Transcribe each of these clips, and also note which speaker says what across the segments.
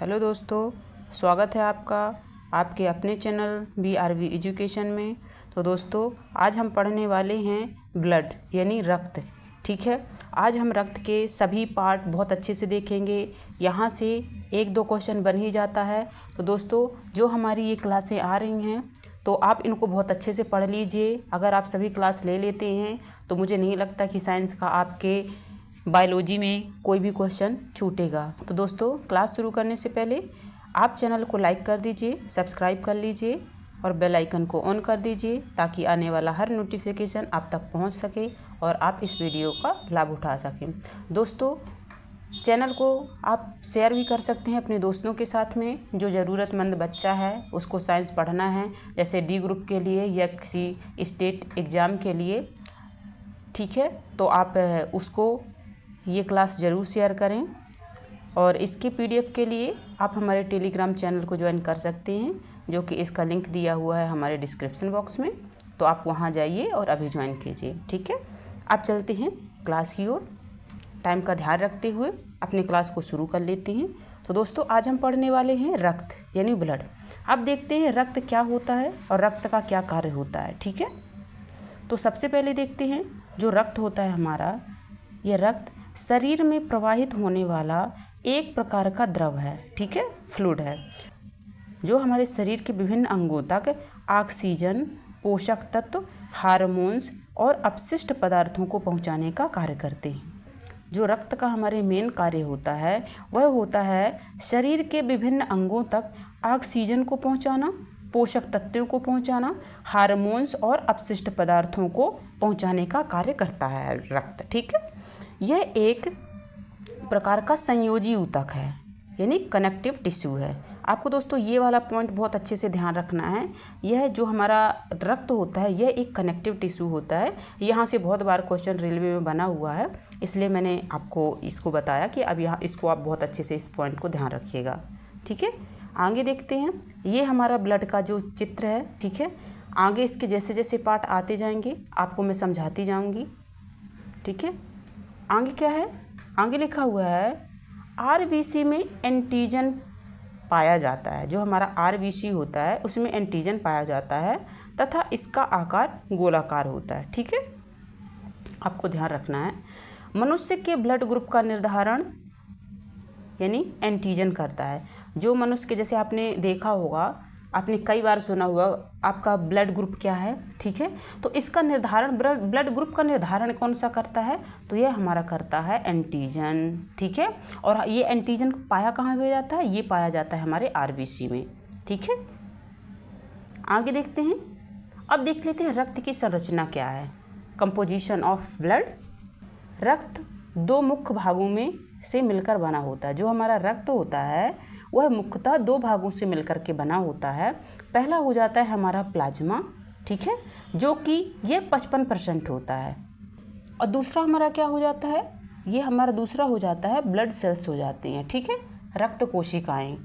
Speaker 1: Hello दोस्तों, स्वागत है आपका आपके अपने चैनल BRV एजुकेशन में। तो दोस्तों, आज हम पढ़ने वाले हैं ब्लड यानी रक्त। ठीक है, आज हम रक्त के सभी पार्ट बहुत अच्छे से देखेंगे। यहाँ से एक दो क्वेश्चन बन ही जाता है। तो दोस्तों, जो हमारी ये क्लासें आ रही हैं तो आप इनको बहुत अच्छे से पढ़ लीजिए। अगर आप सभी क्लास ले लेते हैं तो मुझे नहीं लगता कि साइंस का आपके बायोलॉजी में कोई भी क्वेश्चन छूटेगा। तो दोस्तों, क्लास शुरू करने से पहले आप चैनल को लाइक कर दीजिए, सब्सक्राइब कर लीजिए और बेल आइकन को ऑन कर दीजिए ताकि आने वाला हर नोटिफिकेशन आप तक पहुंच सके और आप इस वीडियो का लाभ उठा सकें। दोस्तों, चैनल को आप शेयर भी कर सकते हैं अपने दोस्तों के साथ में। जो ज़रूरतमंद बच्चा है उसको साइंस पढ़ना है, जैसे डी ग्रुप के लिए या किसी स्टेट एग्ज़ाम के लिए, ठीक है, तो आप उसको ये क्लास ज़रूर शेयर करें। और इसके PDF के लिए आप हमारे टेलीग्राम चैनल को ज्वाइन कर सकते हैं, जो कि इसका लिंक दिया हुआ है हमारे डिस्क्रिप्शन बॉक्स में। तो आप वहाँ जाइए और अभी ज्वाइन कीजिए। ठीक है, आप चलते हैं क्लास की ओर। टाइम का ध्यान रखते हुए अपने क्लास को शुरू कर लेते हैं। तो दोस्तों, आज हम पढ़ने वाले हैं रक्त यानी ब्लड। अब देखते हैं रक्त क्या होता है और रक्त का क्या कार्य होता है। ठीक है, तो सबसे पहले देखते हैं जो रक्त होता है हमारा, यह रक्त शरीर में प्रवाहित होने वाला एक प्रकार का द्रव है। ठीक है, फ्लूइड है, जो हमारे शरीर के विभिन्न अंगों तक ऑक्सीजन, पोषक तत्व, हार्मोन्स और अपशिष्ट पदार्थों को पहुंचाने का कार्य करते हैं। जो रक्त का हमारे मेन कार्य होता है वह होता है शरीर के विभिन्न अंगों तक ऑक्सीजन को पहुंचाना, पोषक तत्वों को पहुंचाना, हार्मोन्स और अपशिष्ट पदार्थों को पहुंचाने का कार्य करता है रक्त। ठीक है, यह एक प्रकार का संयोजी ऊतक है यानी कनेक्टिव टिश्यू है। आपको दोस्तों ये वाला पॉइंट बहुत अच्छे से ध्यान रखना है। यह जो हमारा रक्त होता है यह एक कनेक्टिव टिश्यू होता है। यहाँ से बहुत बार क्वेश्चन रेलवे में बना हुआ है, इसलिए मैंने आपको इसको बताया कि अब यहाँ इसको आप बहुत अच्छे से इस पॉइंट को ध्यान रखिएगा। ठीक है, आगे देखते हैं। ये हमारा ब्लड का जो चित्र है। ठीक है, आगे इसके जैसे जैसे पार्ट आते जाएंगे आपको मैं समझाती जाऊँगी। ठीक है, आगे क्या है, आगे लिखा हुआ है RBC में एंटीजन पाया जाता है। जो हमारा RBC होता है उसमें एंटीजन पाया जाता है तथा इसका आकार गोलाकार होता है। ठीक है, आपको ध्यान रखना है। मनुष्य के ब्लड ग्रुप का निर्धारण यानी एंटीजन करता है। जो मनुष्य के, जैसे आपने देखा होगा, आपने कई बार सुना हुआ आपका ब्लड ग्रुप क्या है। ठीक है, तो इसका निर्धारण, ब्लड ग्रुप का निर्धारण कौन सा करता है, तो यह हमारा करता है एंटीजन। ठीक है, और ये एंटीजन पाया कहाँ पे जाता है, ये पाया जाता है हमारे RBC में। ठीक है, आगे देखते हैं। अब देख लेते हैं रक्त की संरचना क्या है, कंपोजिशन ऑफ ब्लड। रक्त दो मुख्य भागों में से मिलकर बना होता है। जो हमारा रक्त होता है वह मुख्यतः दो भागों से मिलकर के बना होता है। पहला हो जाता है हमारा प्लाज्मा, ठीक है, जो कि ये 55% होता है। और दूसरा हमारा क्या हो जाता है, ये हमारा दूसरा हो जाता है ब्लड सेल्स हो जाते हैं। ठीक है, रक्त कोशिकाएं।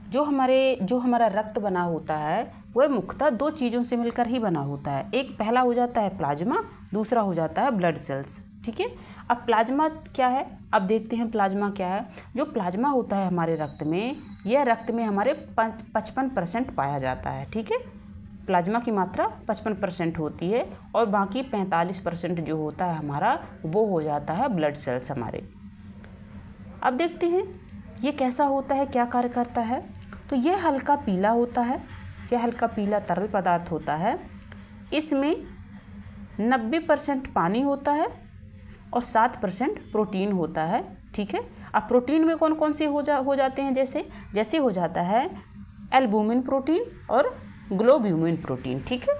Speaker 1: जो हमारा रक्त बना होता है वह मुख्यतः दो चीज़ों से मिलकर ही बना होता है। एक पहला हो जाता है प्लाज्मा, दूसरा हो जाता है ब्लड सेल्स। ठीक है, अब प्लाज्मा क्या है, अब देखते हैं प्लाज्मा क्या है। जो प्लाज्मा होता है हमारे रक्त में, यह रक्त में हमारे 55% पाया जाता है। ठीक है, प्लाज्मा की मात्रा 55% होती है और बाकी 45% जो होता है हमारा वो हो जाता है ब्लड सेल्स हमारे। अब देखते हैं ये कैसा होता है, क्या कार्य करता है। तो यह हल्का पीला होता है, यह हल्का पीला तरल पदार्थ होता है। इसमें 90% पानी होता है और 7% प्रोटीन होता है। ठीक है, अब प्रोटीन में कौन कौन से हो जाते हैं, जैसे हो जाता है एल्बुमिन प्रोटीन और ग्लोब्यूमिन प्रोटीन। ठीक है,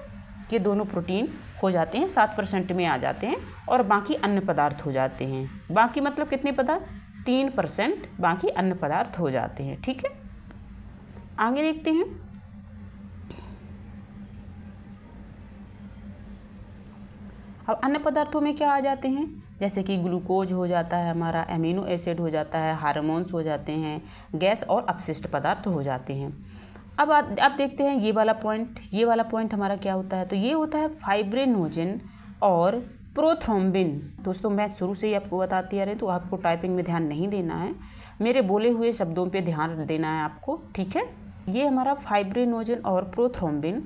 Speaker 1: ये दोनों प्रोटीन हो जाते हैं 7% में आ जाते हैं और बाकी अन्य पदार्थ हो जाते हैं। बाकी मतलब कितने पदार्थ, 3% बाकी अन्य पदार्थ हो जाते हैं। ठीक है, आगे देखते हैं। अब अन्य पदार्थों में क्या आ जाते हैं, जैसे कि ग्लूकोज हो जाता है हमारा, एमिनो एसिड हो जाता है, हार्मोन्स हो जाते हैं, गैस और अपशिष्ट पदार्थ हो जाते हैं। अब देखते हैं ये वाला पॉइंट हमारा क्या होता है। तो ये होता है फाइब्रिनोजन और प्रोथ्रोम्बिन। दोस्तों, मैं शुरू से ही आपको बताती आ रही हूँ तो आपको टाइपिंग में ध्यान नहीं देना है। मेरे बोले हुए शब्दों पे ध्यान देना है आपको, ठीक है। ये हमारा फाइब्रिनोजन और प्रोथ्रोम्बिन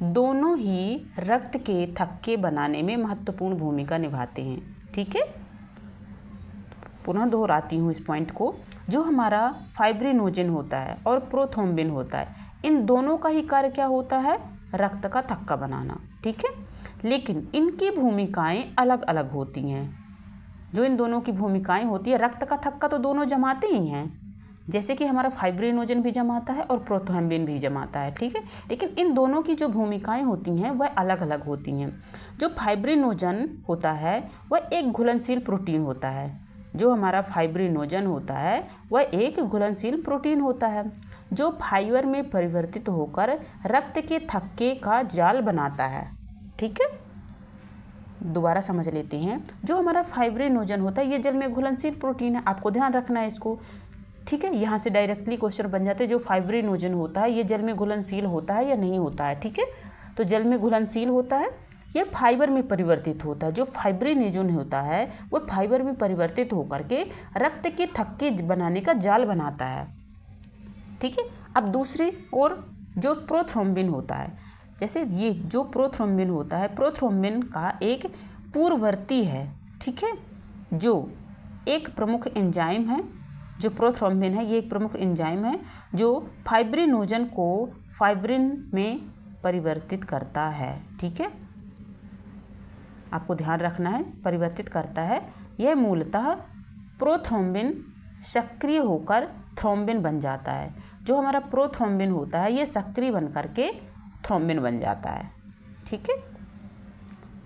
Speaker 1: दोनों ही रक्त के थक्के बनाने में महत्वपूर्ण भूमिका निभाते हैं, ठीक है। पुनः दोहराती हूँ इस पॉइंट को। जो हमारा फाइब्रिनोजन होता है और प्रोथ्रोम्बिन होता है, इन दोनों का ही कार्य क्या होता है? रक्त का थक्का बनाना, ठीक है। लेकिन इनकी भूमिकाएं अलग अलग होती हैं। जो इन दोनों की भूमिकाएं होती है, रक्त का थक्का तो दोनों जमाते ही हैं, जैसे कि हमारा फाइब्रिनोजन भी जमाता है और प्रोथ्रोम्बिन भी जमाता है, ठीक है। लेकिन इन दोनों की जो भूमिकाएं होती हैं वह अलग अलग होती हैं। जो फाइब्रिनोजन होता है वह एक घुलनशील प्रोटीन होता है। जो हमारा फाइब्रिनोजन होता है वह एक घुलनशील प्रोटीन होता है जो फाइबर में परिवर्तित होकर रक्त के थक्के का जाल बनाता है, ठीक है। दोबारा समझ लेते हैं। जो हमारा फाइब्रिनोजन होता है ये जल में घुलनशील प्रोटीन है, आपको ध्यान रखना है इसको, ठीक है। यहाँ से डायरेक्टली क्वेश्चन बन जाते हैं, जो फाइब्रिनोजन होता है ये जल में घुलनशील होता है या नहीं होता है, ठीक है। तो जल में घुलनशील होता है, ये फाइबर में परिवर्तित होता है। जो फाइब्रिनोजन होता है वो फाइबर में परिवर्तित होकर के रक्त के थक्के बनाने का जाल बनाता है, ठीक है। अब दूसरी ओर जो प्रोथ्रोम्बिन होता है, जैसे ये जो प्रोथ्रोम्बिन होता है, प्रोथ्रोम्बिन का एक पूर्ववर्ती है, ठीक है, जो एक प्रमुख एंजाइम है। जो प्रोथ्रोम्बिन है ये एक प्रमुख एंजाइम है जो फाइब्रिनोजन को फाइब्रिन में परिवर्तित करता है, ठीक है। आपको ध्यान रखना है, परिवर्तित करता है। यह मूलतः प्रोथ्रोम्बिन सक्रिय होकर थ्रोम्बिन बन जाता है। जो हमारा प्रोथ्रोम्बिन होता है ये सक्रिय बन करके थ्रोम्बिन बन जाता है, ठीक है।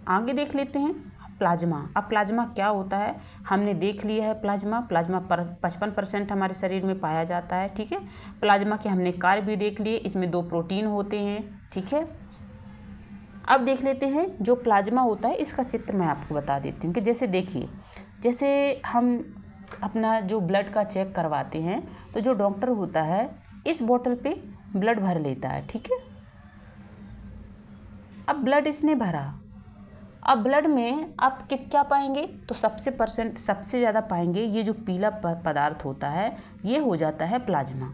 Speaker 1: आगे देख लेते हैं प्लाज्मा। अब प्लाज्मा क्या होता है हमने देख लिया है। प्लाज्मा 55% हमारे शरीर में पाया जाता है, ठीक है। प्लाज्मा के हमने कार्य भी देख लिए, इसमें 2 प्रोटीन होते हैं, ठीक है। अब देख लेते हैं जो प्लाज्मा होता है इसका चित्र मैं आपको बता देती हूँ कि जैसे देखिए, जैसे हम अपना जो ब्लड का चेक करवाते हैं तो जो डॉक्टर होता है इस बोतल पे ब्लड भर लेता है, ठीक है। अब ब्लड इसने भरा, अब ब्लड में आप क्या पाएंगे? तो सबसे ज़्यादा पाएंगे ये जो पीला पदार्थ होता है ये हो जाता है प्लाज्मा।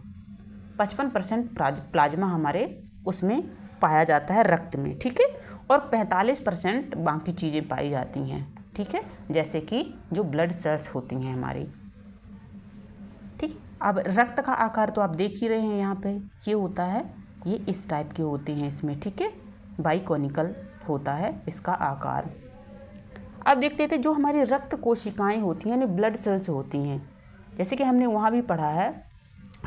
Speaker 1: 55% प्लाज्मा हमारे उसमें पाया जाता है रक्त में, ठीक है। और 45% बाकी चीज़ें पाई जाती हैं, ठीक है, जैसे कि जो ब्लड सेल्स होती हैं हमारी, ठीक। अब रक्त का आकार तो आप देख ही रहे हैं, यहाँ पे ये होता है, ये इस टाइप के होते हैं इसमें, ठीक है, बाइकोनिकल होता है इसका आकार। अब देखते थे जो हमारी रक्त कोशिकाएं होती हैं यानी ब्लड सेल्स होती हैं, जैसे कि हमने वहाँ भी पढ़ा है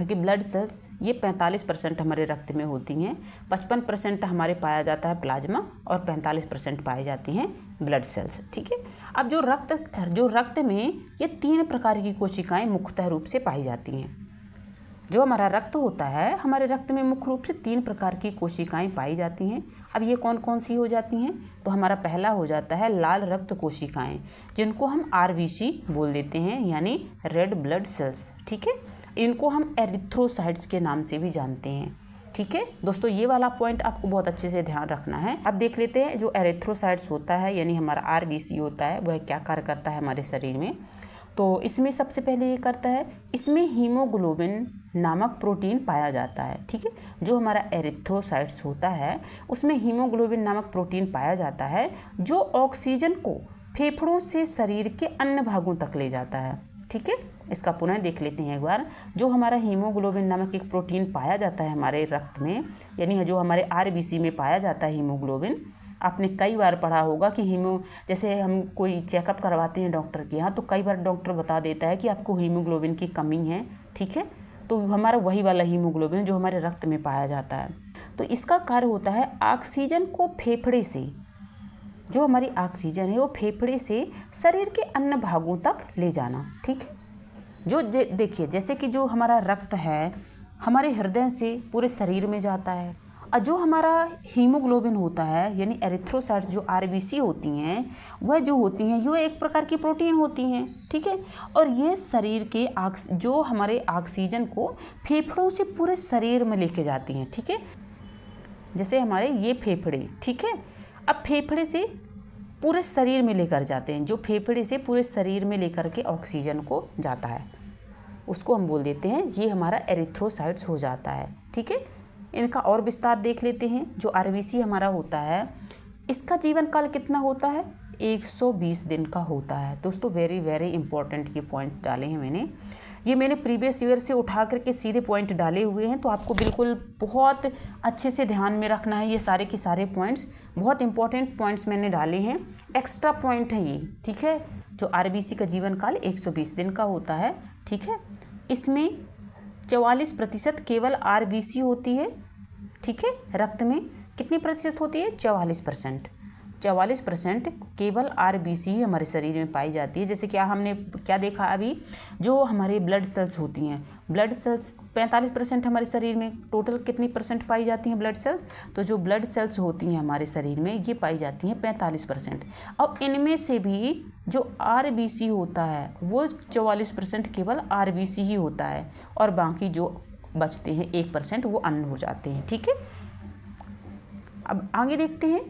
Speaker 1: कि ब्लड सेल्स ये 45% हमारे रक्त में होती हैं, 55% हमारे पाया जाता है प्लाज्मा और 45% पाई जाती हैं ब्लड सेल्स, ठीक है। अब जो रक्त में ये 3 प्रकार की कोशिकाएं मुख्यतः रूप से पाई जाती हैं। जो हमारा रक्त होता है, हमारे रक्त में मुख्य रूप से 3 प्रकार की कोशिकाएं पाई जाती हैं। अब ये कौन कौन सी हो जाती हैं? तो हमारा पहला हो जाता है लाल रक्त कोशिकाएं, जिनको हम RBC बोल देते हैं यानी रेड ब्लड सेल्स, ठीक है। इनको हम एरिथ्रोसाइट्स के नाम से भी जानते हैं, ठीक है। दोस्तों ये वाला पॉइंट आपको बहुत अच्छे से ध्यान रखना है। अब देख लेते हैं जो एरिथ्रोसाइट्स होता है यानी हमारा RBC होता है वह क्या कार्य करता है हमारे शरीर में। तो इसमें सबसे पहले ये करता है, इसमें हीमोग्लोबिन नामक प्रोटीन पाया जाता है, ठीक है। जो हमारा एरिथ्रोसाइट्स होता है उसमें हीमोग्लोबिन नामक प्रोटीन पाया जाता है जो ऑक्सीजन को फेफड़ों से शरीर के अन्य भागों तक ले जाता है, ठीक है। इसका पुनः देख लेते हैं एक बार। जो हमारा हीमोग्लोबिन नामक एक प्रोटीन पाया जाता है हमारे रक्त में, यानी जो हमारे RBC में पाया जाता है हीमोग्लोबिन, आपने कई बार पढ़ा होगा कि जैसे हम कोई चेकअप करवाते हैं डॉक्टर के यहाँ तो कई बार डॉक्टर बता देता है कि आपको हीमोग्लोबिन की कमी है, ठीक है। तो हमारा वही वाला हीमोग्लोबिन जो हमारे रक्त में पाया जाता है। तो इसका कार्य होता है ऑक्सीजन को फेफड़े से, जो हमारी ऑक्सीजन है वो फेफड़े से शरीर के अन्य भागों तक ले जाना, ठीक है। जो देखिए जैसे कि जो हमारा रक्त है हमारे हृदय से पूरे शरीर में जाता है, और जो हमारा हीमोग्लोबिन होता है यानी एरिथ्रोसाइट्स जो RBC होती हैं वह जो होती हैं ये एक प्रकार की प्रोटीन होती हैं, ठीक है। और ये शरीर के जो हमारे ऑक्सीजन को फेफड़ों से पूरे शरीर में लेके जाती हैं, ठीक है। जैसे हमारे ये फेफड़े, ठीक है, अब फेफड़े से पूरे शरीर में लेकर जाते हैं, जो फेफड़े से पूरे शरीर में लेकर के ऑक्सीजन को जाता है, उसको हम बोल देते हैं ये हमारा एरिथ्रोसाइट्स हो जाता है। ठीक है, इनका और विस्तार देख लेते हैं। जो आरबीसी हमारा होता है इसका जीवन काल कितना होता है, 120 दिन का होता है। दोस्तों वेरी वेरी इंपॉर्टेंट ये पॉइंट डाले हैं मैंने प्रीवियस ईयर से उठा करके सीधे पॉइंट डाले हुए हैं, तो आपको बिल्कुल बहुत अच्छे से ध्यान में रखना है। ये सारे के सारे पॉइंट्स बहुत इंपॉर्टेंट पॉइंट्स मैंने डाले हैं, एक्स्ट्रा पॉइंट है ये। ठीक है, जो आरबीसी का जीवन काल 120 दिन का होता है। ठीक है, इसमें 44% केवल आरबीसी होती है। ठीक है, रक्त में कितनी प्रतिशत होती है, 44% केवल आरबीसी ही हमारे शरीर में पाई जाती है। जैसे क्या हमने क्या देखा अभी, जो हमारे ब्लड सेल्स होती हैं, ब्लड सेल्स 45% हमारे शरीर में, टोटल कितनी परसेंट पाई जाती हैं ब्लड सेल्स, तो जो ब्लड सेल्स होती हैं हमारे शरीर में ये पाई जाती हैं 45%। और इनमें से भी जो आरबीसी होता है वो 44% केवल आरबीसी ही होता है, और बाकी जो बचते हैं 1% वो अन्न हो जाते हैं। ठीक है, अब आगे देखते हैं।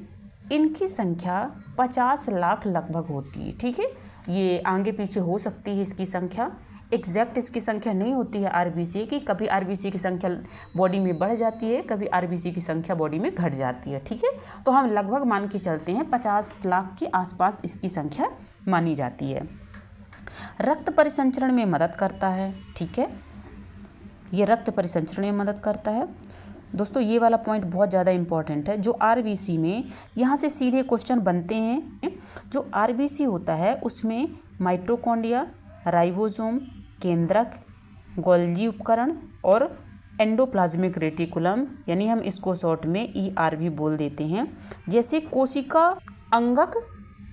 Speaker 1: इनकी संख्या 50 लाख लगभग होती है। ठीक है, ये आगे पीछे हो सकती है इसकी संख्या, एग्जैक्ट इसकी संख्या नहीं होती है आरबीसी की। कभी आरबीसी की संख्या बॉडी में बढ़ जाती है, कभी आरबीसी की संख्या बॉडी में घट जाती है। ठीक है, तो हम लगभग मान के चलते हैं 50 लाख के आसपास इसकी संख्या मानी जाती है। रक्त परिसंचरण में मदद करता है। ठीक है, ये रक्त परिसंचरण में मदद करता है। दोस्तों ये वाला पॉइंट बहुत ज़्यादा इंपॉर्टेंट है। जो आरबीसी में यहाँ से सीधे क्वेश्चन बनते हैं। जो आरबीसी होता है उसमें माइटोकॉन्ड्रिया, राइबोसोम, केंद्रक, गोल्गी उपकरण और एंडोप्लाज्मिक रेटिकुलम, यानी हम इसको शॉर्ट में ER भी बोल देते हैं, जैसे कोशिका अंगक,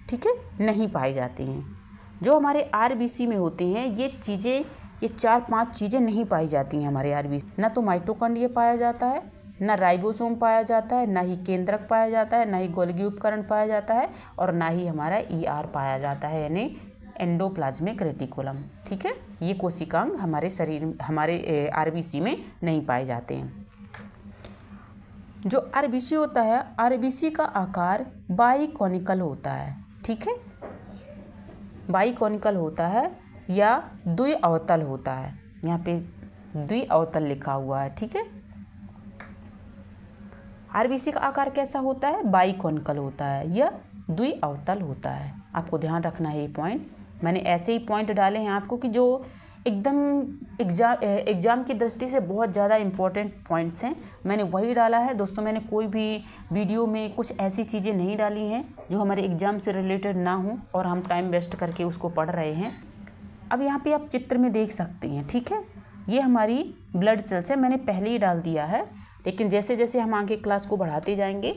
Speaker 1: ठीक है, नहीं पाए जाते हैं। जो हमारे आरबीसी में होते हैं ये चीज़ें, ये 4-5 चीज़ें नहीं पाई जाती हैं हमारे आरबीसी। ना तो माइटोकॉन्ड्रिया पाया जाता है, ना राइबोसोम पाया जाता है, ना ही केंद्रक पाया जाता है, ना ही गोल्गी उपकरण पाया जाता है, और ना ही हमारा ER पाया जाता है, यानी एंडोप्लाज्मिक रेटिकुलम। ठीक है, ये कोशिकांग हमारे शरीर, हमारे आरबीसी में नहीं पाए जाते हैं। जो आरबीसी होता है, आरबीसी का आकार बाइकॉनिकल होता है। ठीक है, बाइकॉनिकल होता है या द्विअवतल होता है। यहाँ पे द्विअवतल लिखा हुआ है। ठीक है, आरबीसी का आकार कैसा होता है, बाइकॉनिकल होता है या द्विअवतल होता है। आपको ध्यान रखना है ये पॉइंट। मैंने ऐसे ही पॉइंट डाले हैं आपको कि जो एकदम एग्ज़ाम की दृष्टि से बहुत ज़्यादा इम्पोर्टेंट पॉइंट्स हैं, मैंने वही डाला है। दोस्तों मैंने कोई भी वीडियो में कुछ ऐसी चीज़ें नहीं डाली हैं जो हमारे एग्ज़ाम से रिलेटेड ना हो और हम टाइम वेस्ट करके उसको पढ़ रहे हैं। अब यहाँ पे आप चित्र में देख सकते हैं। ठीक है, ये हमारी ब्लड सेल्स है, मैंने पहले ही डाल दिया है, लेकिन जैसे जैसे हम आगे क्लास को बढ़ाते जाएंगे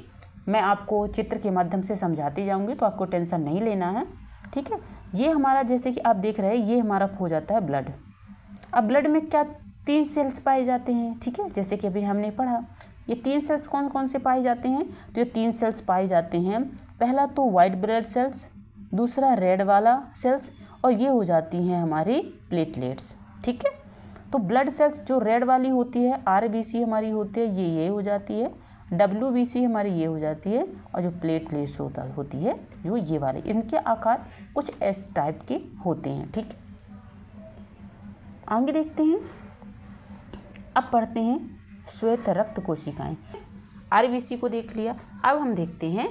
Speaker 1: मैं आपको चित्र के माध्यम से समझाती जाऊंगी, तो आपको टेंशन नहीं लेना है। ठीक है, ये हमारा जैसे कि आप देख रहे हैं ये हमारा हो जाता है ब्लड। अब ब्लड में क्या 3 सेल्स पाए जाते हैं। ठीक है, जैसे कि अभी हमने पढ़ा, ये 3 सेल्स कौन कौन से पाए जाते हैं, तो ये 3 सेल्स पाए जाते हैं। पहला तो वाइट ब्लड सेल्स, दूसरा रेड वाला सेल्स, और ये हो जाती हैं हमारी प्लेटलेट्स। ठीक है, तो ब्लड सेल्स जो रेड वाली होती है आरबीसी हमारी होती है, ये हो जाती है, WBC हमारी ये हो जाती है, और जो प्लेटलेट्स होती है जो ये वाले, इनके आकार कुछ इस टाइप के होते हैं। ठीक है, आगे देखते हैं। अब पढ़ते हैं श्वेत रक्त कोशिकाएं। आरबीसी को देख लिया, अब हम देखते हैं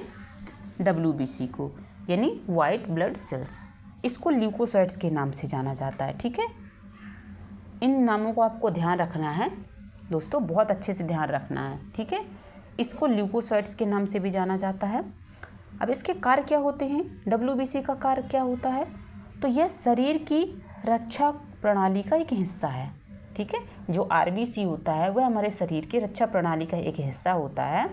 Speaker 1: WBC को, यानी वाइट ब्लड सेल्स। इसको ल्यूकोसाइट्स के नाम से जाना जाता है। ठीक है, इन नामों को आपको ध्यान रखना है दोस्तों, बहुत अच्छे से ध्यान रखना है। ठीक है, इसको ल्यूकोसाइट्स के नाम से भी जाना जाता है। अब इसके कार्य क्या होते हैं, WBC का कार्य क्या होता है, तो यह शरीर की रक्षा प्रणाली का एक हिस्सा है। ठीक है, जो आरबीसी होता है वह हमारे शरीर की रक्षा प्रणाली का एक हिस्सा होता है।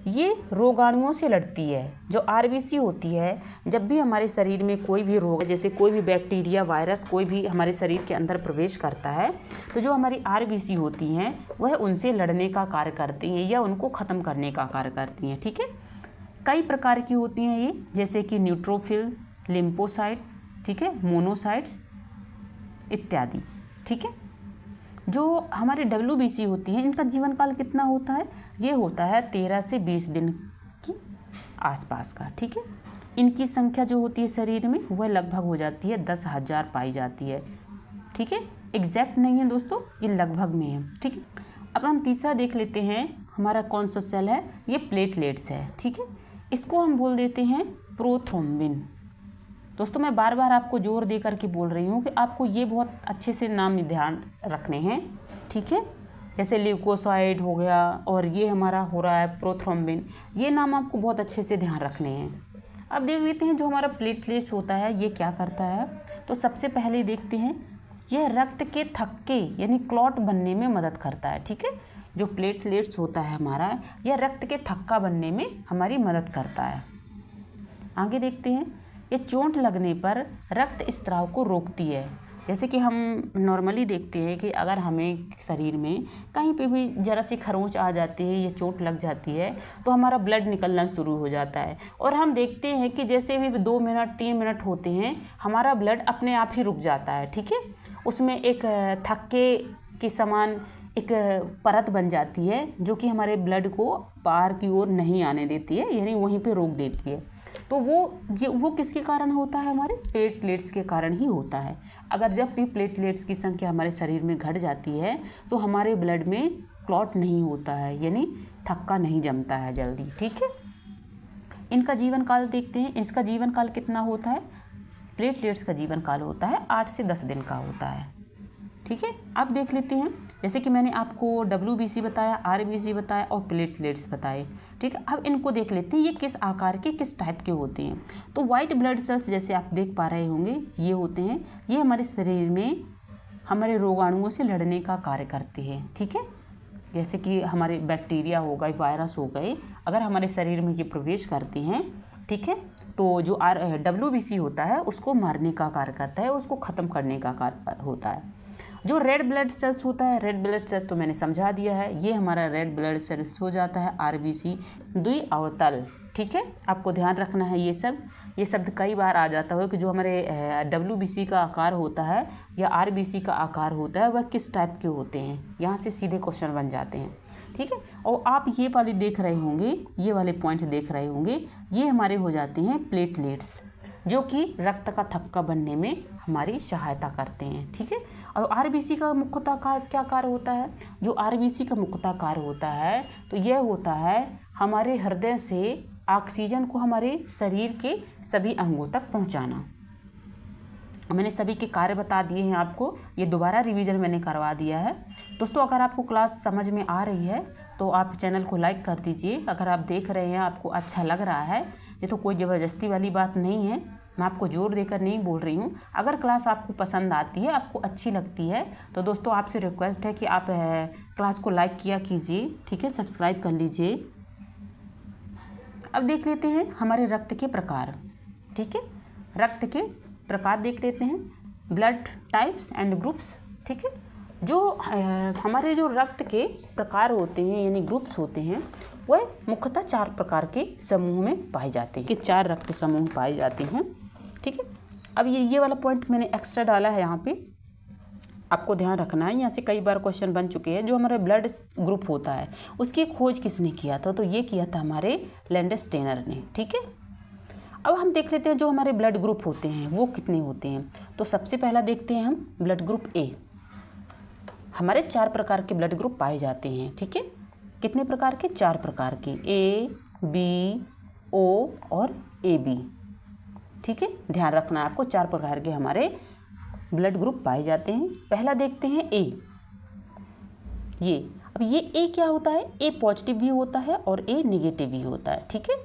Speaker 1: ये रोगाणुओं से लड़ती है। जो आरबीसी होती है, जब भी हमारे शरीर में कोई भी रोग, जैसे कोई भी बैक्टीरिया, वायरस, कोई भी हमारे शरीर के अंदर प्रवेश करता है, तो जो हमारी आरबीसी होती हैं वह उनसे लड़ने का कार्य करती हैं या उनको ख़त्म करने का कार्य करती हैं। ठीक है, कई प्रकार की होती हैं ये, जैसे कि न्यूट्रोफिल, लिम्फोसाइट, ठीक है, मोनोसाइट्स इत्यादि। ठीक है, जो हमारे WBC होती हैं इनका जीवन काल कितना होता है, ये होता है 13 से 20 दिन की आसपास का। ठीक है, इनकी संख्या जो होती है शरीर में वह लगभग हो जाती है 10,000 पाई जाती है। ठीक है, एग्जैक्ट नहीं है दोस्तों, ये लगभग में है। ठीक है, अब हम तीसरा देख लेते हैं, हमारा कौन सा सेल है, ये प्लेटलेट्स है। ठीक है, इसको हम बोल देते हैं प्रोथ्रोम्बिन। दोस्तों मैं बार बार आपको जोर दे करके बोल रही हूँ कि आपको ये बहुत अच्छे से नाम ध्यान रखने हैं। ठीक है, जैसे ल्यूकोसाइड हो गया और ये हमारा हो रहा है प्रोथ्रोम्बिन, ये नाम आपको बहुत अच्छे से ध्यान रखने हैं। अब देख लेते हैं जो हमारा प्लेटलेट्स होता है ये क्या करता है। तो सबसे पहले देखते हैं, यह रक्त के थक्के यानी क्लॉट बनने में मदद करता है। ठीक है, जो प्लेटलेट्स होता है हमारा, यह रक्त के थक्का बनने में हमारी मदद करता है। आगे देखते हैं, ये चोट लगने पर रक्त स्त्राव को रोकती है। जैसे कि हम नॉर्मली देखते हैं कि अगर हमें शरीर में कहीं पे भी ज़रा सी खरोंच आ जाती है या चोट लग जाती है तो हमारा ब्लड निकलना शुरू हो जाता है, और हम देखते हैं कि जैसे भी 2 मिनट 3 मिनट होते हैं हमारा ब्लड अपने आप ही रुक जाता है। ठीक है, उसमें एक थक्के के समान एक परत बन जाती है जो कि हमारे ब्लड को बाहर की ओर नहीं आने देती है, यानी वहीं पे रोक देती है। तो वो किसके कारण होता है, हमारे प्लेटलेट्स के कारण ही होता है। अगर जब भी प्लेटलेट्स की संख्या हमारे शरीर में घट जाती है तो हमारे ब्लड में क्लॉट नहीं होता है, यानी थक्का नहीं जमता है जल्दी। ठीक है, इनका जीवन काल देखते हैं, इसका जीवन काल कितना होता है। प्लेटलेट्स का जीवन काल होता है 8 से 10 दिन का होता है। ठीक है, अब देख लेते हैं, जैसे कि मैंने आपको WBC बताया, RBC बताया और प्लेटलेट्स बताए। ठीक है, अब इनको देख लेते हैं ये किस आकार के, किस टाइप के होते हैं। तो वाइट ब्लड सेल्स जैसे आप देख पा रहे होंगे ये होते हैं, ये हमारे शरीर में हमारे रोगाणुओं से लड़ने का कार्य करते हैं। ठीक है, जैसे कि हमारे बैक्टीरिया हो गए, वायरस हो गए, अगर हमारे शरीर में ये प्रवेश करते हैं, ठीक है, तो जो WBC होता है उसको मारने का कार्य करता है, उसको ख़त्म करने का कार्य होता है। जो रेड ब्लड सेल्स होता है, रेड ब्लड सेल्स तो मैंने समझा दिया है, ये हमारा रेड ब्लड सेल्स हो जाता है RBC, द्विअवतल। ठीक है, आपको ध्यान रखना है ये शब्द कई बार आ जाता है कि जो हमारे WBC का आकार होता है या RBC का आकार होता है वह किस टाइप के होते हैं, यहाँ से सीधे क्वेश्चन बन जाते हैं। ठीक है, और आप ये वाले देख रहे होंगे, ये वाले पॉइंट देख रहे होंगे, ये हमारे हो जाते हैं प्लेटलेट्स, जो कि रक्त का थक्का बनने में हमारी सहायता करते हैं। ठीक है, और RBC का मुख्यतः क्या कार्य होता है। जो RBC का मुख्यतः कार्य होता है तो यह होता है हमारे हृदय से ऑक्सीजन को हमारे शरीर के सभी अंगों तक पहुंचाना। मैंने सभी के कार्य बता दिए हैं आपको, ये दोबारा रिवीजन मैंने करवा दिया है। दोस्तों अगर आपको क्लास समझ में आ रही है तो आप चैनल को लाइक कर दीजिए। अगर आप देख रहे हैं आपको अच्छा लग रहा है, ये तो कोई ज़बरदस्ती वाली बात नहीं है, मैं आपको जोर देकर नहीं बोल रही हूँ। अगर क्लास आपको पसंद आती है, आपको अच्छी लगती है, तो दोस्तों आपसे रिक्वेस्ट है कि आप क्लास को लाइक किया कीजिए। ठीक है, सब्सक्राइब कर लीजिए। अब देख लेते हैं हमारे रक्त के प्रकार। ठीक है, रक्त के प्रकार देख लेते हैं, ब्लड टाइप्स एंड ग्रुप्स। ठीक है, जो हमारे जो रक्त के प्रकार होते हैं यानी ग्रुप्स होते हैं वह मुख्यतः 4 प्रकार के समूह में पाए जाते हैं, कि 4 रक्त समूह पाए जाते हैं। ठीक है, अब ये वाला पॉइंट मैंने एक्स्ट्रा डाला है यहाँ पे, आपको ध्यान रखना है, यहाँ से कई बार क्वेश्चन बन चुके हैं। जो हमारा ब्लड ग्रुप होता है उसकी खोज किसने किया था, तो ये किया था हमारे लैंडस्टेनर ने। ठीक है, अब हम देख लेते हैं जो हमारे ब्लड ग्रुप होते हैं वो कितने होते हैं। तो सबसे पहला देखते हैं हम ब्लड ग्रुप A। हमारे 4 प्रकार के ब्लड ग्रुप पाए जाते हैं। ठीक है, कितने प्रकार के, 4 प्रकार के, A, B, O और AB। ठीक है, ध्यान रखना आपको, 4 प्रकार के हमारे ब्लड ग्रुप पाए जाते हैं। पहला देखते हैं A। ये अब ये A क्या होता है, A पॉजिटिव भी होता है और A नेगेटिव भी होता है। ठीक है,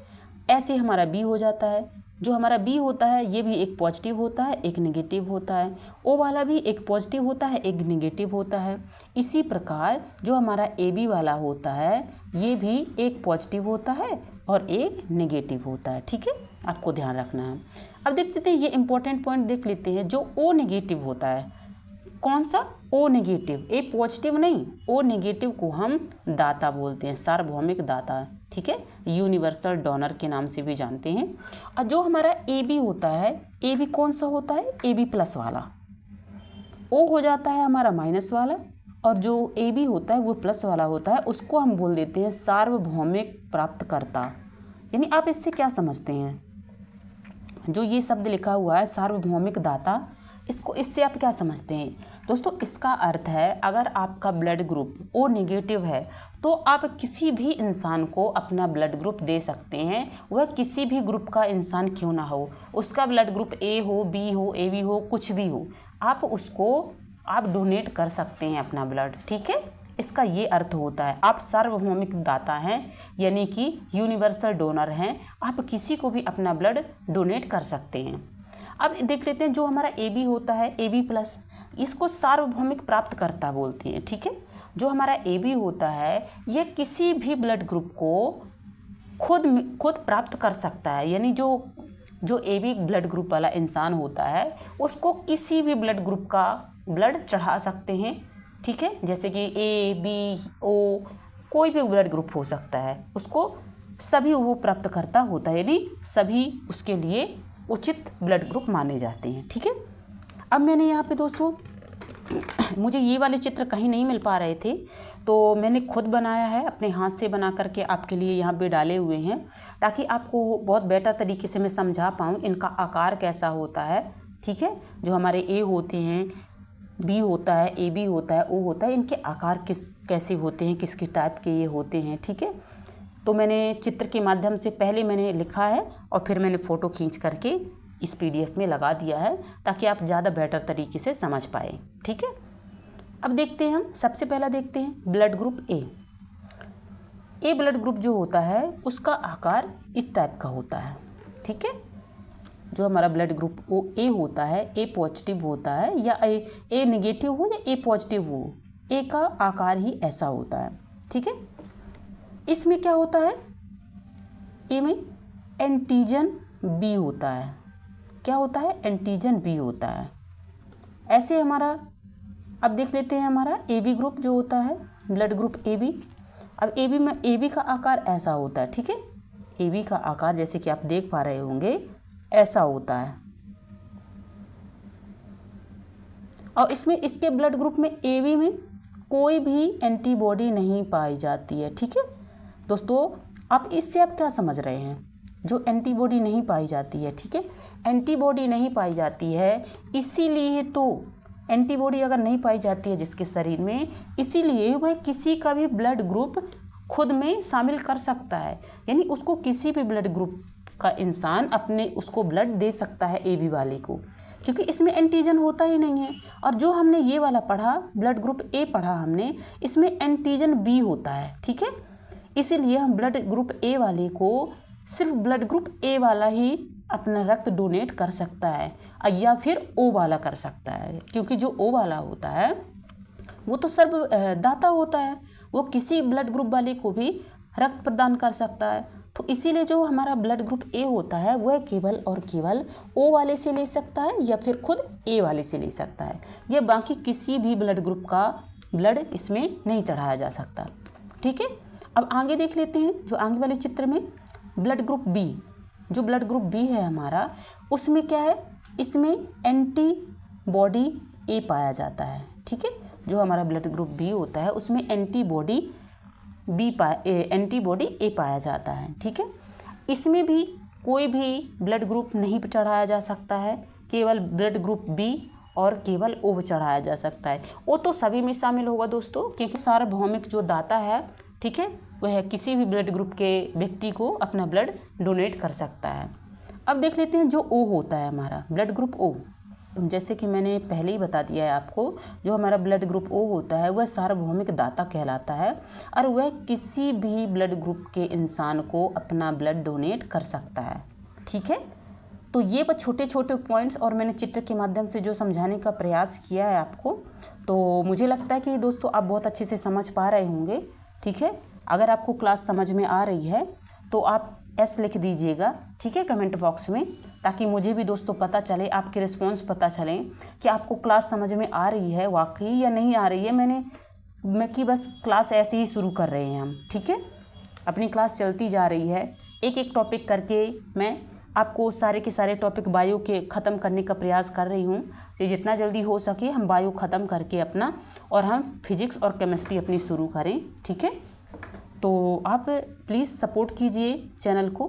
Speaker 1: ऐसे हमारा B हो जाता है। जो हमारा B होता है ये भी एक पॉजिटिव होता है, एक नेगेटिव होता है। O वाला भी एक पॉजिटिव होता है, एक नेगेटिव होता है। इसी प्रकार जो हमारा AB वाला होता है ये भी एक पॉजिटिव होता है और एक नेगेटिव होता है। ठीक है, आपको ध्यान रखना है। अब देख लेते हैं, ये इंपॉर्टेंट पॉइंट देख लेते हैं। जो O नेगेटिव होता है, कौन सा, O नेगेटिव, A पॉजिटिव नहीं, O नेगेटिव को हम दाता बोलते हैं, सार्वभौमिक दाता। ठीक है, यूनिवर्सल डोनर के नाम से भी जानते हैं। और जो हमारा AB होता है, AB कौन सा होता है, AB प्लस वाला। O हो जाता है हमारा माइनस वाला, और जो AB होता है वो प्लस वाला होता है, उसको हम बोल देते हैं सार्वभौमिक प्राप्तकर्ता। यानी आप इससे क्या समझते हैं, जो ये शब्द लिखा हुआ है सार्वभौमिक दाता, इससे आप क्या समझते हैं। दोस्तों इसका अर्थ है अगर आपका ब्लड ग्रुप ओ नेगेटिव है तो आप किसी भी इंसान को अपना ब्लड ग्रुप दे सकते हैं, वह किसी भी ग्रुप का इंसान क्यों ना हो, उसका ब्लड ग्रुप ए हो, बी हो, ए बी हो, कुछ भी हो, आप उसको आप डोनेट कर सकते हैं अपना ब्लड। ठीक है, इसका ये अर्थ होता है आप सार्वभौमिक दाता हैं, यानी कि यूनिवर्सल डोनर हैं, आप किसी को भी अपना ब्लड डोनेट कर सकते हैं। अब देख लेते हैं जो हमारा ए बी होता है, ए बी प्लस, इसको सार्वभौमिक प्राप्तकर्ता बोलते हैं। ठीक है, जो हमारा ए बी होता है ये किसी भी ब्लड ग्रुप को खुद प्राप्त कर सकता है, यानी जो ए बी ब्लड ग्रुप वाला इंसान होता है उसको किसी भी ब्लड ग्रुप का ब्लड चढ़ा सकते हैं। ठीक है, जैसे कि ए बी ओ कोई भी ब्लड ग्रुप हो सकता है, उसको सभी वो प्राप्त करता होता है, यानी सभी उसके लिए उचित ब्लड ग्रुप माने जाते हैं। ठीक है, अब मैंने यहाँ पे दोस्तों मुझे ये वाले चित्र कहीं नहीं मिल पा रहे थे तो मैंने खुद बनाया है, अपने हाथ से बना करके आपके लिए यहाँ पे डाले हुए हैं ताकि आपको बहुत बेहतर तरीके से मैं समझा पाऊँ इनका आकार कैसा होता है। ठीक है, जो हमारे ए होते हैं, बी होता है, ए बी होता है, ओ होता है, इनके आकार कैसे होते हैं, किसके टाइप के ये होते हैं। ठीक है, तो मैंने चित्र के माध्यम से पहले मैंने लिखा है और फिर मैंने फ़ोटो खींच करके इस PDF में लगा दिया है ताकि आप ज़्यादा बेहतर तरीके से समझ पाए। ठीक है, अब देखते हैं हम सबसे पहला देखते हैं blood group A. A blood group जो होता है उसका आकार इस टाइप का होता है। ठीक है, जो हमारा ब्लड ग्रुप ओ ए होता है, ए पॉजिटिव होता है या ए नेगेटिव हो या ए पॉजिटिव हो, ए का आकार ही ऐसा होता है। ठीक है, इसमें क्या होता है, ए में एंटीजन बी होता है। क्या होता है, एंटीजन बी होता है। ऐसे हमारा अब देख लेते हैं हमारा ए बी ग्रुप जो होता है, ब्लड ग्रुप ए बी। अब ए बी में ए बी का आकार ऐसा होता है। ठीक है, ए बी का आकार जैसे कि आप देख पा रहे होंगे ऐसा होता है और इसमें इसके ब्लड ग्रुप में ए बी में कोई भी एंटीबॉडी नहीं पाई जाती है। ठीक है दोस्तों, आप इससे आप क्या समझ रहे हैं, जो एंटीबॉडी नहीं पाई जाती है। ठीक है, एंटीबॉडी नहीं पाई जाती है, इसीलिए तो एंटीबॉडी अगर नहीं पाई जाती है जिसके शरीर में, इसीलिए वह किसी का भी ब्लड ग्रुप खुद में शामिल कर सकता है, यानी उसको किसी भी ब्लड ग्रुप का इंसान अपने उसको ब्लड दे सकता है ए बी वाले को, क्योंकि इसमें एंटीजन होता ही नहीं है। और जो हमने ये वाला पढ़ा ब्लड ग्रुप ए पढ़ा हमने, इसमें एंटीजन बी होता है। ठीक है, इसीलिए हम ब्लड ग्रुप ए वाले को सिर्फ ब्लड ग्रुप ए वाला ही अपना रक्त डोनेट कर सकता है या फिर ओ वाला कर सकता है, क्योंकि जो ओ वाला होता है वो तो सर्व दाता होता है, वो किसी ब्लड ग्रुप वाले को भी रक्त प्रदान कर सकता है। तो इसीलिए जो हमारा ब्लड ग्रुप ए होता है वह केवल और केवल ओ वाले से ले सकता है या फिर खुद ए वाले से ले सकता है, यह बाकी किसी भी ब्लड ग्रुप का ब्लड इसमें नहीं चढ़ाया जा सकता। ठीक है, अब आगे देख लेते हैं जो आगे वाले चित्र में ब्लड ग्रुप बी। जो ब्लड ग्रुप बी है हमारा, उसमें क्या है, इसमें एंटीबॉडी ए पाया जाता है। ठीक है, जो हमारा ब्लड ग्रुप बी होता है उसमें एंटीबॉडी ए पाया जाता है। ठीक है, इसमें भी कोई भी ब्लड ग्रुप नहीं चढ़ाया जा सकता है, केवल ब्लड ग्रुप बी और केवल ओ चढ़ाया जा सकता है। ओ तो सभी में शामिल होगा दोस्तों, क्योंकि सार्वभौमिक जो दाता है, ठीक है, वह किसी भी ब्लड ग्रुप के व्यक्ति को अपना ब्लड डोनेट कर सकता है। अब देख लेते हैं जो ओ होता है हमारा ब्लड ग्रुप ओ। जैसे कि मैंने पहले ही बता दिया है आपको, जो हमारा ब्लड ग्रुप ओ होता है वह सार्वभौमिक दाता कहलाता है और वह किसी भी ब्लड ग्रुप के इंसान को अपना ब्लड डोनेट कर सकता है। ठीक है, तो ये बस छोटे छोटे पॉइंट्स और मैंने चित्र के माध्यम से जो समझाने का प्रयास किया है आपको, तो मुझे लगता है कि दोस्तों आप बहुत अच्छे से समझ पा रहे होंगे। ठीक है, अगर आपको क्लास समझ में आ रही है तो आप एस लिख दीजिएगा, ठीक है, कमेंट बॉक्स में, ताकि मुझे भी दोस्तों पता चले, आपके रिस्पॉन्स पता चले कि आपको क्लास समझ में आ रही है वाकई या नहीं आ रही है। मैं कि बस क्लास ऐसे ही शुरू कर रहे हैं हम। ठीक है, अपनी क्लास चलती जा रही है, एक एक टॉपिक करके मैं आपको सारे के सारे टॉपिक बायो के ख़त्म करने का प्रयास कर रही हूँ कि जितना जल्दी हो सके हम बायो ख़त्म करके अपना और हम फिजिक्स और केमिस्ट्री अपनी शुरू करें। ठीक है, तो आप प्लीज़ सपोर्ट कीजिए चैनल को।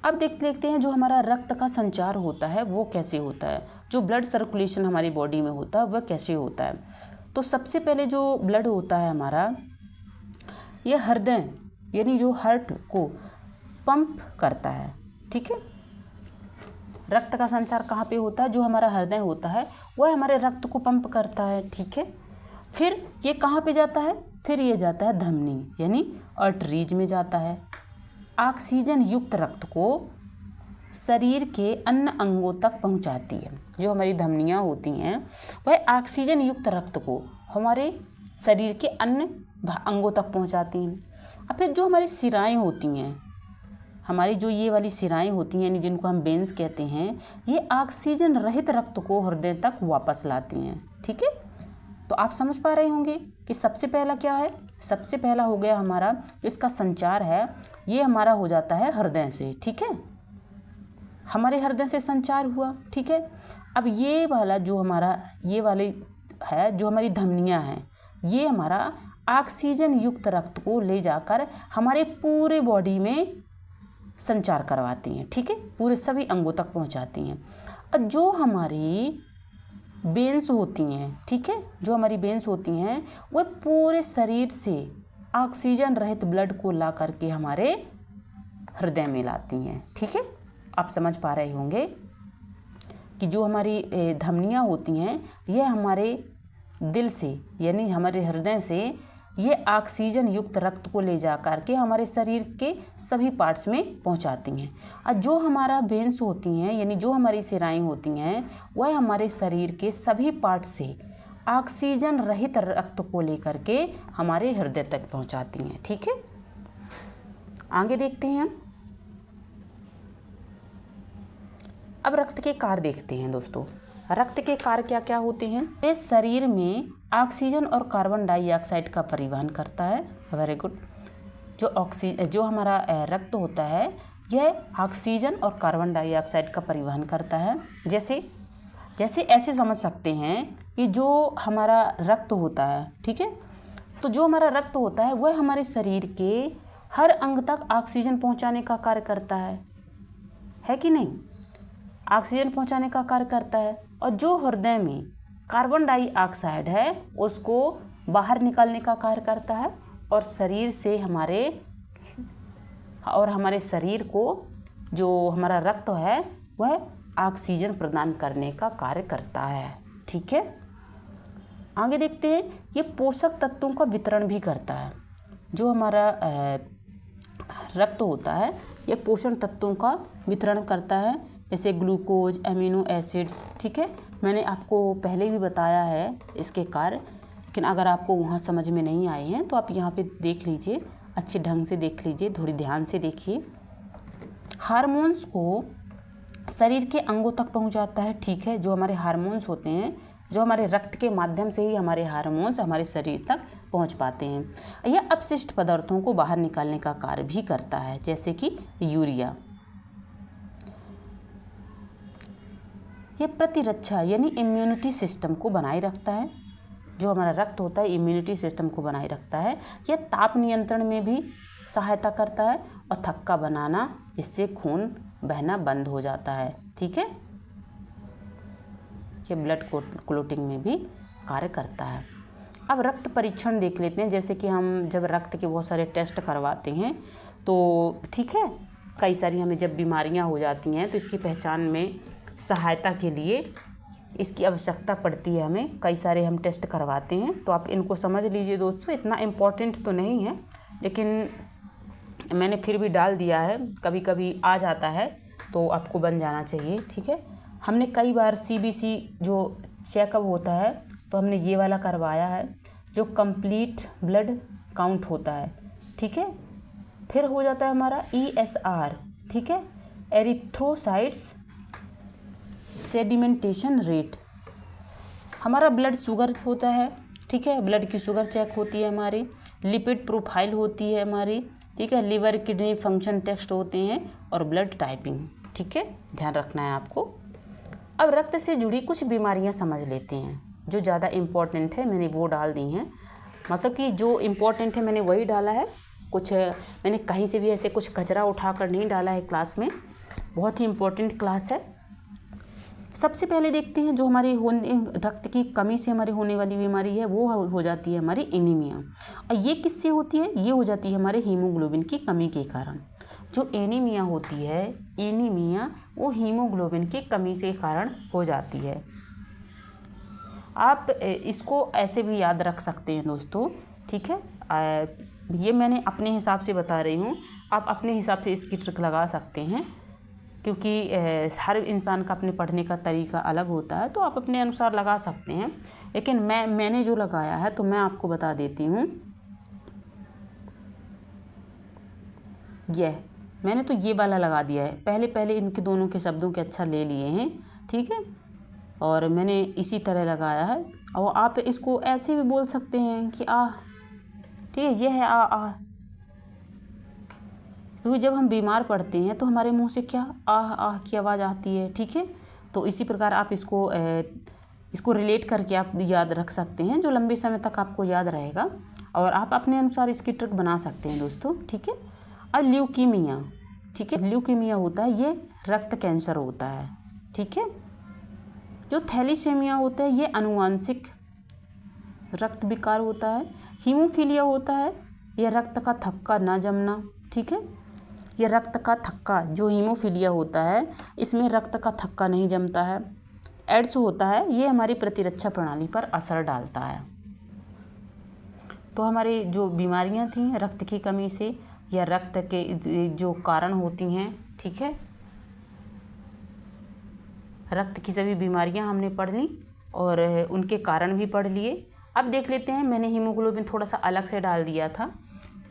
Speaker 1: अब देखते हैं जो हमारा रक्त का संचार होता है वो कैसे होता है। जो ब्लड सर्कुलेशन हमारी बॉडी में होता है वह कैसे होता है। तो सबसे पहले जो ब्लड होता है हमारा, यह हृदय यानी जो हार्ट को पंप करता है, ठीक है। रक्त का संचार कहाँ पे होता है, जो हमारा हृदय होता है वह हमारे रक्त को पंप करता है, ठीक है। फिर ये कहाँ पे जाता है, फिर ये जाता है धमनी यानी आर्टरीज में जाता है। ऑक्सीजन युक्त रक्त को शरीर के अन्य अंगों तक पहुँचाती है। जो हमारी धमनियाँ होती हैं वह ऑक्सीजन युक्त रक्त को हमारे शरीर के अन्य अंगों तक पहुँचाती हैं। और फिर जो हमारी शिराएँ होती हैं, हमारी जो ये वाली शिराएँ होती हैं यानी जिनको हम वेन्स कहते हैं, ये ऑक्सीजन रहित रक्त को हृदय तक वापस लाती हैं, ठीक है। तो आप समझ पा रहे होंगे कि सबसे पहला क्या है, सबसे पहला हो गया हमारा जो इसका संचार है ये हमारा हो जाता है हृदय से, ठीक है। हमारे हृदय से संचार हुआ, ठीक है। अब ये वाला जो हमारा ये वाले है जो हमारी धमनियाँ हैं, ये हमारा ऑक्सीजन युक्त रक्त को ले जाकर हमारे पूरे बॉडी में संचार करवाती हैं, ठीक है, पूरे सभी अंगों तक पहुंचाती हैं। और जो हमारी वेन्स होती हैं, ठीक है, जो हमारी वेन्स होती हैं वह पूरे शरीर से ऑक्सीजन रहित ब्लड को ला करके हमारे हृदय में लाती हैं, ठीक है। आप समझ पा रहे होंगे कि जो हमारी धमनियाँ होती हैं यह हमारे दिल से यानी हमारे हृदय से ये ऑक्सीजन युक्त रक्त को ले जा कर के हमारे शरीर के सभी पार्ट्स में पहुंचाती हैं। और जो हमारा वेन्स होती हैं यानी जो हमारी शिराएँ होती हैं वह हमारे शरीर के सभी पार्ट से ऑक्सीजन रहित रक्त को लेकर के हमारे हृदय तक पहुंचाती हैं, ठीक है। आगे देखते हैं हम। अब रक्त के कार्य देखते हैं दोस्तों। रक्त के कार्य क्या क्या होते हैं। ये शरीर में ऑक्सीजन और कार्बन डाइऑक्साइड का परिवहन करता है। Very good. जो हमारा रक्त होता है यह ऑक्सीजन और कार्बन डाइऑक्साइड का परिवहन करता है। जैसे ऐसे समझ सकते हैं कि जो हमारा रक्त होता है, ठीक है, तो जो हमारा रक्त होता है वह हमारे शरीर के हर अंग तक ऑक्सीजन पहुंचाने का कार्य करता है कि नहीं। ऑक्सीजन पहुंचाने का कार्य करता है। और जो हृदय में कार्बन डाइऑक्साइड है उसको बाहर निकालने का कार्य करता है। और शरीर से हमारे शरीर को जो हमारा रक्त है वह ऑक्सीजन प्रदान करने का कार्य करता है, ठीक है। आगे देखते हैं। ये पोषक तत्वों का वितरण भी करता है। जो हमारा रक्त होता है यह पोषण तत्वों का वितरण करता है, जैसे ग्लूकोज, अमीनो एसिड्स, ठीक है। मैंने आपको पहले भी बताया है इसके कार्य, लेकिन अगर आपको वहाँ समझ में नहीं आए हैं तो आप यहाँ पे देख लीजिए, अच्छे ढंग से देख लीजिए, थोड़ी ध्यान से देखिए। हार्मोन्स को शरीर के अंगों तक पहुँचाता है, ठीक है। जो हमारे हार्मोन्स होते हैं, जो हमारे रक्त के माध्यम से ही हमारे हार्मोन्स हमारे शरीर तक पहुँच पाते हैं। यह अपशिष्ट पदार्थों को बाहर निकालने का कार्य भी करता है, जैसे कि यूरिया। यह प्रतिरक्षा यानी इम्यूनिटी सिस्टम को बनाए रखता है। जो हमारा रक्त होता है इम्यूनिटी सिस्टम को बनाए रखता है। यह ताप नियंत्रण में भी सहायता करता है और थक्का बनाना, जिससे खून बहना बंद हो जाता है, ठीक है। यह ब्लड क्लॉटिंग में भी कार्य करता है। अब रक्त परीक्षण देख लेते हैं। जैसे कि हम जब रक्त के बहुत सारे टेस्ट करवाते हैं तो ठीक है, कई सारी हमें जब बीमारियां हो जाती हैं तो इसकी पहचान में सहायता के लिए इसकी आवश्यकता पड़ती है। हमें कई सारे हम टेस्ट करवाते हैं, तो आप इनको समझ लीजिए दोस्तों। इतना इम्पोर्टेंट तो नहीं है, लेकिन मैंने फिर भी डाल दिया है। कभी कभी आ जाता है तो आपको बन जाना चाहिए, ठीक है। हमने कई बार CBC जो चेकअप होता है तो हमने ये वाला करवाया है, जो कंप्लीट ब्लड काउंट होता है, ठीक है। फिर हो जाता है हमारा ESR, ठीक है, एरिथ्रोसाइट्स सेडिमेंटेशन रेट। हमारा ब्लड शुगर होता है, ठीक है, ब्लड की शुगर चेक होती है हमारी। लिपिड प्रोफाइल होती है हमारी, ठीक है। लिवर किडनी फंक्शन टेस्ट होते हैं और ब्लड टाइपिंग, ठीक है, ध्यान रखना है आपको। अब रक्त से जुड़ी कुछ बीमारियां समझ लेते हैं। जो ज़्यादा इम्पोर्टेंट है मैंने वो डाल दी हैं, मतलब कि जो इम्पोर्टेंट है मैंने वही डाला है। कुछ मैंने कहीं से भी ऐसे कुछ कचरा उठाकर नहीं डाला है क्लास में। बहुत ही इम्पोर्टेंट क्लास है। सबसे पहले देखते हैं जो हमारी रक्त की कमी से हमारी होने वाली बीमारी है वो हो जाती है हमारी एनीमिया। और ये किससे होती है? ये हो जाती है हमारे हीमोग्लोबिन की कमी के कारण। जो एनीमिया होती है, एनीमिया वो हीमोग्लोबिन की कमी के कारण हो जाती है। आप इसको ऐसे भी याद रख सकते हैं दोस्तों, ठीक है। ये मैंने अपने हिसाब से बता रही हूँ, आप अपने हिसाब से इसकी ट्रिक लगा सकते हैं, क्योंकि हर इंसान का अपने पढ़ने का तरीका अलग होता है, तो आप अपने अनुसार लगा सकते हैं। लेकिन मैंने जो लगाया है तो मैं आपको बता देती हूँ। मैंने तो ये वाला लगा दिया है। पहले इनके दोनों के शब्दों के अक्षर ले लिए हैं, ठीक है, और मैंने इसी तरह लगाया है। और आप इसको ऐसे भी बोल सकते हैं कि ठीक है, ये है आ। क्योंकि जब हम बीमार पड़ते हैं तो हमारे मुंह से क्या आह की आवाज़ आती है, ठीक है। तो इसी प्रकार आप इसको रिलेट करके आप याद रख सकते हैं, जो लंबे समय तक आपको याद रहेगा, और आप अपने अनुसार इसकी ट्रिक बना सकते हैं दोस्तों, ठीक है। और ल्यूकीमिया, ठीक है, ल्यूकीमिया होता है ये रक्त कैंसर होता है, ठीक है। जो थैलीसीमिया होता है ये अनुवांशिक रक्त विकार होता है। हीमोफीलिया होता है यह रक्त का थक्का ना जमना, ठीक है। यह रक्त का थक्का, जो हीमोफीलिया होता है इसमें रक्त का थक्का नहीं जमता है। एड्स होता है ये हमारी प्रतिरक्षा प्रणाली पर असर डालता है। तो हमारी जो बीमारियां थी रक्त की कमी से या रक्त के जो कारण होती हैं, ठीक है, रक्त की सभी बीमारियां हमने पढ़ ली और उनके कारण भी पढ़ लिए। अब देख लेते हैं, मैंने हीमोग्लोबिन थोड़ा सा अलग से डाल दिया था,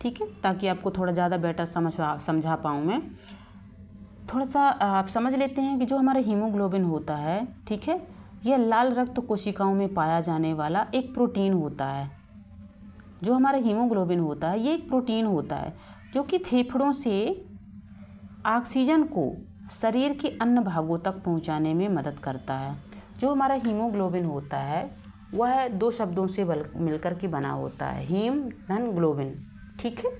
Speaker 1: ठीक है, ताकि आपको थोड़ा ज़्यादा बेटर समझा पाऊँ मैं। थोड़ा सा आप समझ लेते हैं कि जो हमारा हीमोग्लोबिन होता है, ठीक है, यह लाल रक्त कोशिकाओं में पाया जाने वाला एक प्रोटीन होता है। जो हमारा हीमोग्लोबिन होता है ये एक प्रोटीन होता है जो कि फेफड़ों से ऑक्सीजन को शरीर के अन्य भागों तक पहुंचाने में मदद करता है। जो हमारा हीमोग्लोबिन होता है वह 2 शब्दों से मिलकर के बना होता है, हीम धन ग्लोबिन, ठीक है।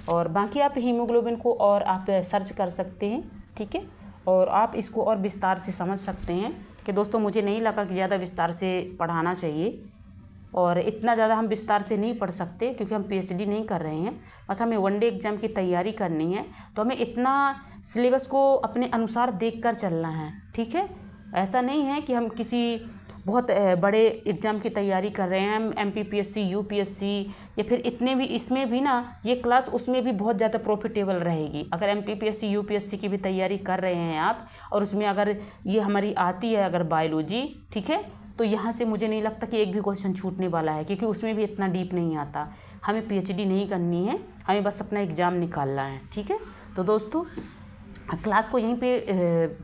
Speaker 1: और बाकी आप हीमोग्लोबिन को और आप सर्च कर सकते हैं, ठीक है, और आप इसको और विस्तार से समझ सकते हैं। कि दोस्तों मुझे नहीं लगा कि ज़्यादा विस्तार से पढ़ाना चाहिए, और इतना ज़्यादा हम विस्तार से नहीं पढ़ सकते क्योंकि हम पीएचडी नहीं कर रहे हैं, बस हमें वनडे एग्ज़ाम की तैयारी करनी है। तो हमें इतना सिलेबस को अपने अनुसार देखकर चलना है, ठीक है। ऐसा नहीं है कि हम किसी बहुत बड़े एग्ज़ाम की तैयारी कर रहे हैं, एमपीपीएससी, यूपीएससी, या फिर इतने भी, इसमें भी ना ये क्लास उसमें भी बहुत ज़्यादा प्रॉफिटेबल रहेगी। अगर एमपीपीएससी, यूपीएससी की भी तैयारी कर रहे हैं आप, और उसमें अगर ये हमारी आती है अगर बायोलॉजी, ठीक है, तो यहाँ से मुझे नहीं लगता कि एक भी क्वेश्चन छूटने वाला है, क्योंकि उसमें भी इतना डीप नहीं आता। हमें पीएचडी नहीं करनी है, हमें बस अपना एग्ज़ाम निकालना है, ठीक है। तो दोस्तों क्लास को यहीं पे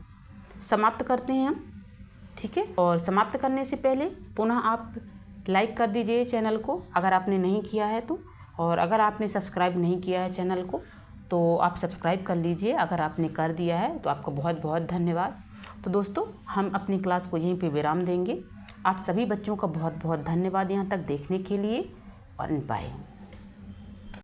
Speaker 1: समाप्त करते हैं हम, ठीक है। और समाप्त करने से पहले पुनः आप लाइक कर दीजिए चैनल को अगर आपने नहीं किया है तो, और अगर आपने सब्सक्राइब नहीं किया है चैनल को तो आप सब्सक्राइब कर लीजिए। अगर आपने कर दिया है तो आपका बहुत बहुत धन्यवाद। तो दोस्तों हम अपनी क्लास को यहीं पे विराम देंगे। आप सभी बच्चों का बहुत बहुत धन्यवाद यहाँ तक देखने के लिए, और बाय।